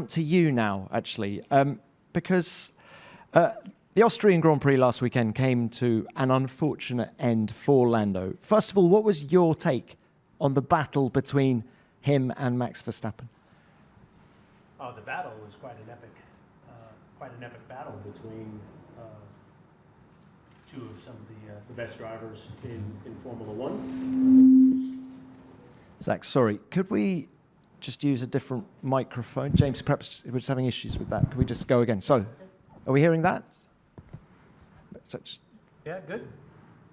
jump to you now, actually, because the Austrian Grand Prix last weekend came to an unfortunate end for Lando. First of all, what was your take on the battle between him and Max Verstappen? Oh, the battle was quite an epic battle between two of some of the best drivers in Formula One. Zach, sorry, could we just use a different microphone? James, perhaps we're just having issues with that. Could we just go again? So, are we hearing that? Yeah, good.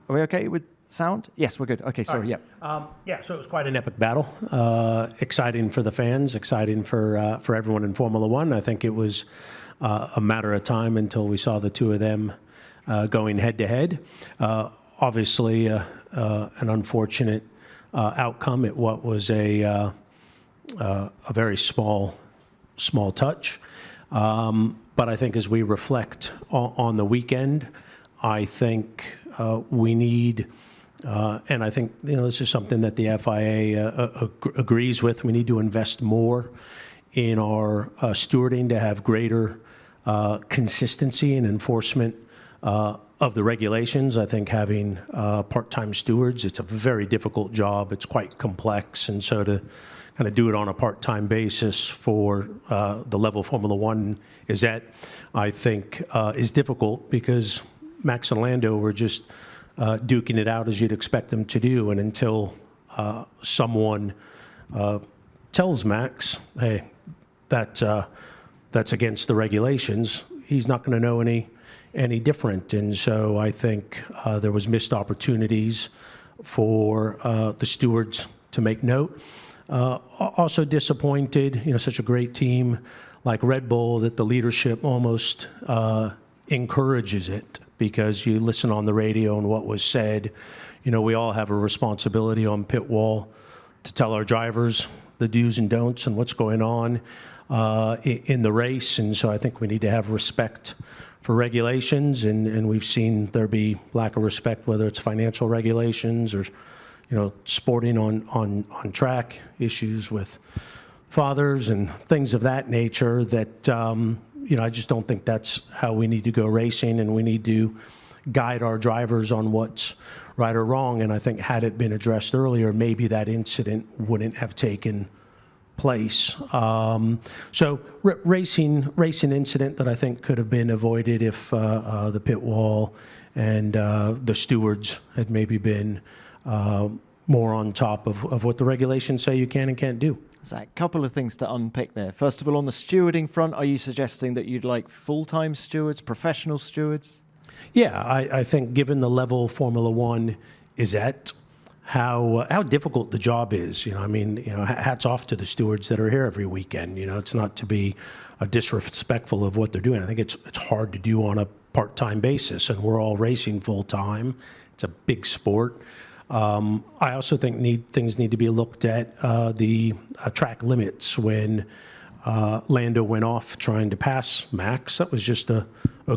Are we okay with sound? Yes, we're good. Okay, sorry, right. Yeah. So it was quite an epic battle. Exciting for the fans, exciting for everyone in Formula One. I think it was a matter of time until we saw the two of them going head-to-head. Obviously, an unfortunate outcome at what was a very small touch. But I think as we reflect on the weekend, I think we need, and I think this is something that the FIA agrees with. We need to invest more in our stewarding to have greater consistency and enforcement of the regulations. I think having part-time stewards, it's a very difficult job. It's quite complex, and so to kind of do it on a part-time basis for the level Formula One is at, I think, is difficult because Max and Lando were just duking it out as you'd expect them to do, and until someone tells Max, hey, that's against the regulations, he's not going to know any different. And so I think there was missed opportunities for the stewards to make note. Also disappointed, such a great team like Red Bull, that the leadership almost encourages it, because you listen on the radio and what was said. We all have a responsibility on pit wall to tell our drivers the do's and don'ts and what's going on in the race. And so I think we need to have respect for regulations, and we've seen there be lack of respect, whether it's financial regulations or sporting on track issues with fathers and things of that nature, that I just don't think that's how we need to go racing, and we need to guide our drivers on what's right or wrong. And I think had it been addressed earlier, maybe that incident wouldn't have taken place. So racing incident that I think could have been avoided if the pit wall and the stewards had maybe been more on top of what the regulations say you can and can't do. Zach, a couple of things to unpick there. First of all, on the stewarding front, are you suggesting that you'd like full-time stewards, professional stewards? Yeah, I think given the level Formula One is at, how difficult the job is. Hats off to the stewards that are here every weekend. It's not to be disrespectful of what they're doing. I think it's hard to do on a part-time basis, and we're all racing full-time. It's a big sport. I also think things need to be looked at, the track limits. When Lando went off trying to pass Max, that was just a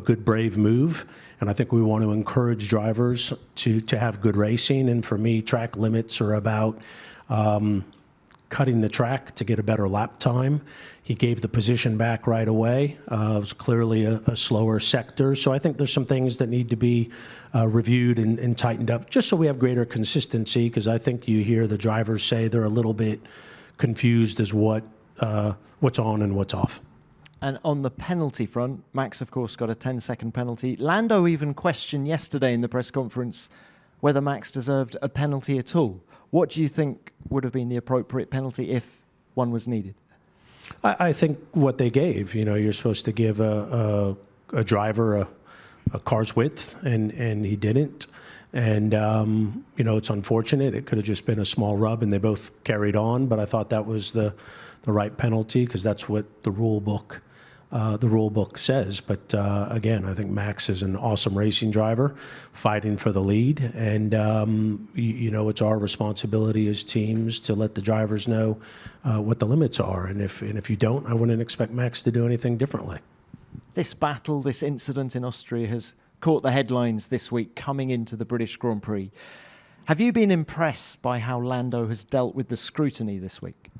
good, brave move. And I think we want to encourage drivers to have good racing. And for me, track limits are about cutting the track to get a better lap time. He gave the position back right away. It was clearly a slower sector. So I think there's some things that need to be reviewed and tightened up, just so we have greater consistency, because I think you hear the drivers say they're a little bit confused as what's on and what's off. And on the penalty front, Max, of course, got a 10-second penalty. Lando even questioned yesterday in the press conference whether Max deserved a penalty at all. What do you think would have been the appropriate penalty if one was needed? I think what they gave. You're supposed to give a driver a car's width, and he didn't. And, it's unfortunate. It could have just been a small rub, and they both carried on. But I thought that was the right penalty, because that's what the rule book says. But again, I think Max is an awesome racing driver, fighting for the lead. And, it's our responsibility as teams to let the drivers know what the limits are. And if you don't, I wouldn't expect Max to do anything differently. This battle, this incident in Austria has caught the headlines this week coming into the British Grand Prix. Have you been impressed by how Lando has dealt with the scrutiny this week?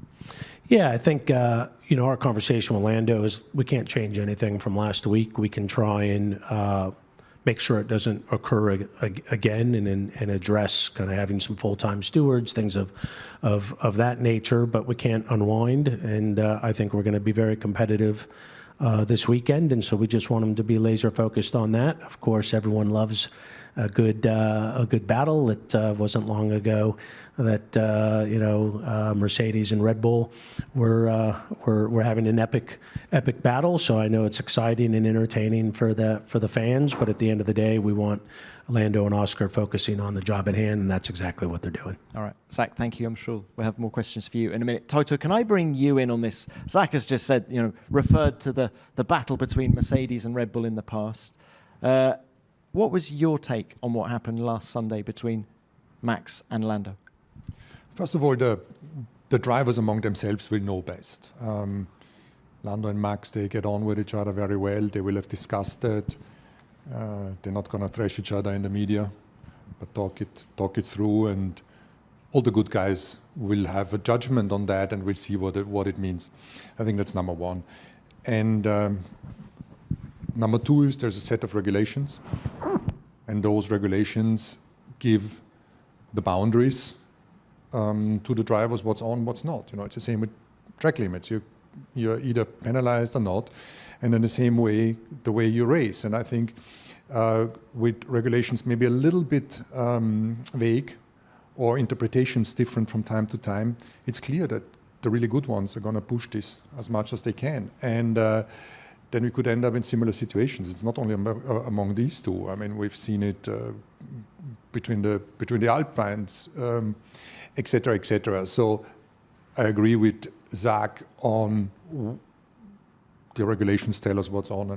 Yeah, I think our conversation with Lando is we can't change anything from last week. We can try and make sure it doesn't occur again, and address kind of having some full-time stewards, things of that nature. But we can't unwind, and I think we're going to be very competitive this weekend, and so we just want them to be laser focused on that. Of course, everyone loves a good battle. It wasn't long ago that Mercedes and Red Bull were having an epic battle. So I know it's exciting and entertaining for the fans. But at the end of the day, we want Lando and Oscar focusing on the job at hand, and that's exactly what they're doing. All right, Zach, thank you. I'm sure we'll have more questions for you in a minute. Toto, can I bring you in on this? Zach has just said, referred to the battle between Mercedes and Red Bull in the past. What was your take on what happened last Sunday between Max and Lando? First of all, the drivers among themselves will know best. Lando and Max, they get on with each other very well. They will have discussed it. They're not going to thrash each other in the media, but talk it through, and all the good guys will have a judgment on that, and we'll see what it means. I think that's number one. And number two is there's a set of regulations, and those regulations give the boundaries to the drivers, what's on, what's not. It's the same with track limits. You're either penalized or not, and in the same way, the way you race. And I think with regulations maybe a little bit vague or interpretations different from time to time, it's clear that the really good ones are going to push this as much as they can. And then we could end up in similar situations. It's not only among these two. I mean, we've seen it between the Alpines, et cetera, et cetera. So I agree with Zach on the regulations tell us what's on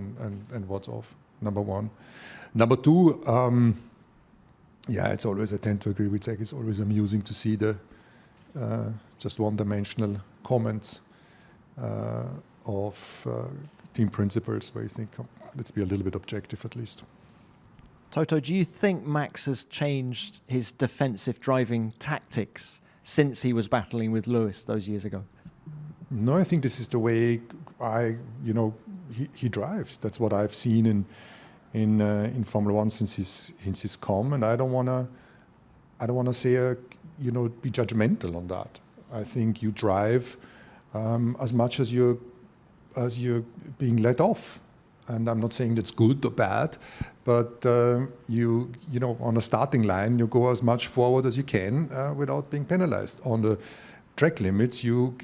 and what's off, number one. Number two, it's always, I tend to agree with Zach, it's always amusing to see the just one-dimensional comments of team principals where you think, let's be a little bit objective at least. Toto, do you think Max has changed his defensive driving tactics since he was battling with Lewis those years ago? No, I think this is the way he drives. That's what I've seen in Formula One since he's come, and I don't want to say be judgmental on that. I think you drive as much as you're being let off, and I'm not saying that's good or bad, but you on a starting line you go as much forward as you can without being penalized. On the track limits, you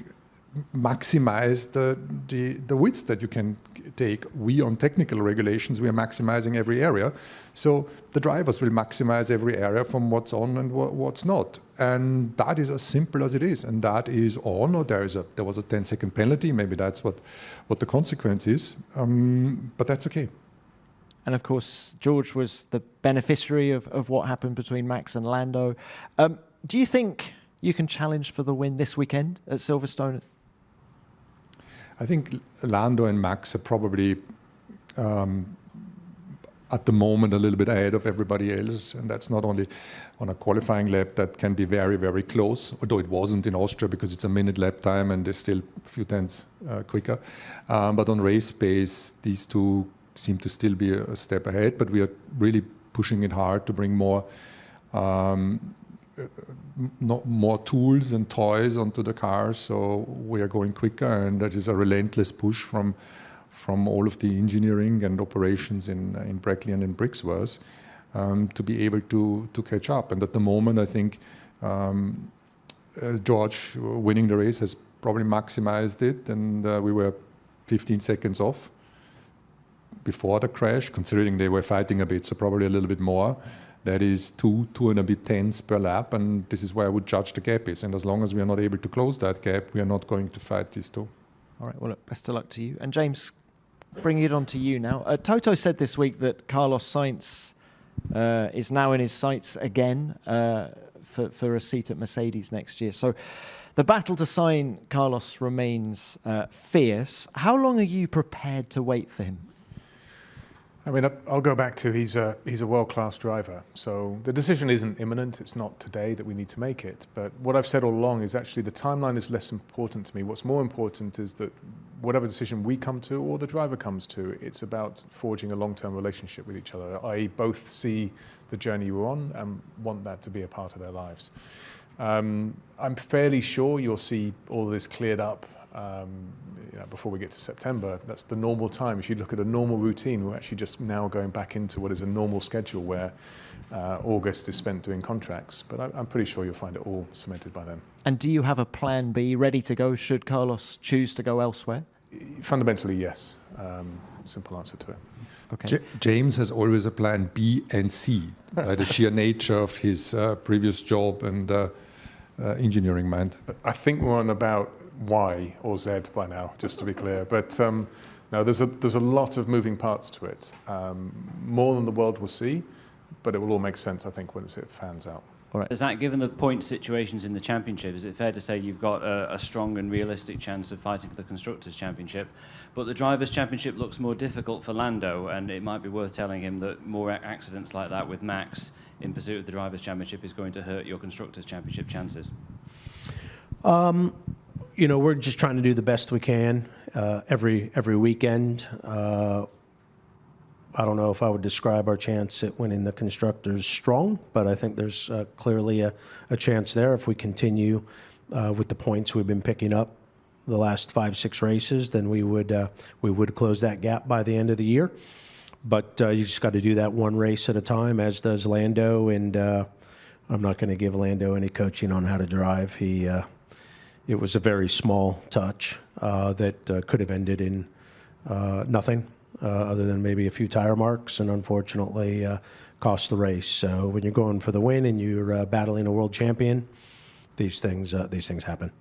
maximize the width that you can take. We on technical regulations, we are maximizing every area, so the drivers will maximize every area from what's on and what's not, and that is as simple as it is. And that is on, or there was a 10-second penalty. Maybe that's what the consequence is, but that's okay. And of course, George was the beneficiary of what happened between Max and Lando. Do you think you can challenge for the win this weekend at Silverstone? I think Lando and Max are probably at the moment a little bit ahead of everybody else, and that's not only on a qualifying lap that can be very, very close, although it wasn't in Austria because it's a minute lap time and they're still a few tenths quicker. But on race pace, these two seem to still be a step ahead, but we are really pushing it hard to bring more tools and toys onto the car, so we are going quicker, and that is a relentless push from all of the engineering and operations in Brackley and in Prix to be able to catch up. And at the moment, I think George winning the race has probably maximized it, and we were 15 seconds off before the crash, considering they were fighting a bit, so probably a little bit more. That is two and a bit tenths per lap, and this is where I would judge the gap is. And as long as we are not able to close that gap, we are not going to fight these two. All right, well, look, best of luck to you. And James, bringing it on to you now. Toto said this week that Carlos Sainz is now in his sights again for a seat at Mercedes next year. So the battle to sign Carlos remains fierce. How long are you prepared to wait for him? I mean, I'll go back to he's a world-class driver. So the decision isn't imminent. It's not today that we need to make it. But what I've said all along is actually the timeline is less important to me. What's more important is that whatever decision we come to or the driver comes to, it's about forging a long-term relationship with each other, i.e. both see the journey we're on and want that to be a part of their lives. I'm fairly sure you'll see all of this cleared up before we get to September. That's the normal time. If you look at a normal routine, we're actually just now going back into what is a normal schedule where August is spent doing contracts. But I'm pretty sure you'll find it all cemented by then. And do you have a plan B ready to go should Carlos choose to go elsewhere? Fundamentally, yes. Simple answer to it. Okay. James has always a plan B and C, by the sheer nature of his previous job and engineering mind. I think we're on about Y or Z by now, just to be clear. But no, there's a lot of moving parts to it. More than the world will see, but it will all make sense, I think, when it fans out. All right. Does that, given the point situations in the championship, is it fair to say you've got a strong and realistic chance of fighting for the Constructors' Championship, but the Drivers' Championship looks more difficult for Lando, and it might be worth telling him that more accidents like that with Max in pursuit of the Drivers' Championship is going to hurt your Constructors' Championship chances? We're just trying to do the best we can every weekend. I don't know if I would describe our chance at winning the Constructors strong, but I think there's clearly a chance there if we continue with the points we've been picking up the last 5-6 races. Then we would close that gap by the end of the year. But you just got to do that one race at a time, as does Lando. And I'm not going to give Lando any coaching on how to drive. It was a very small touch that could have ended in nothing. Other than maybe a few tire marks, and unfortunately cost the race. So when you're going for the win and you're battling a world champion, these things happen.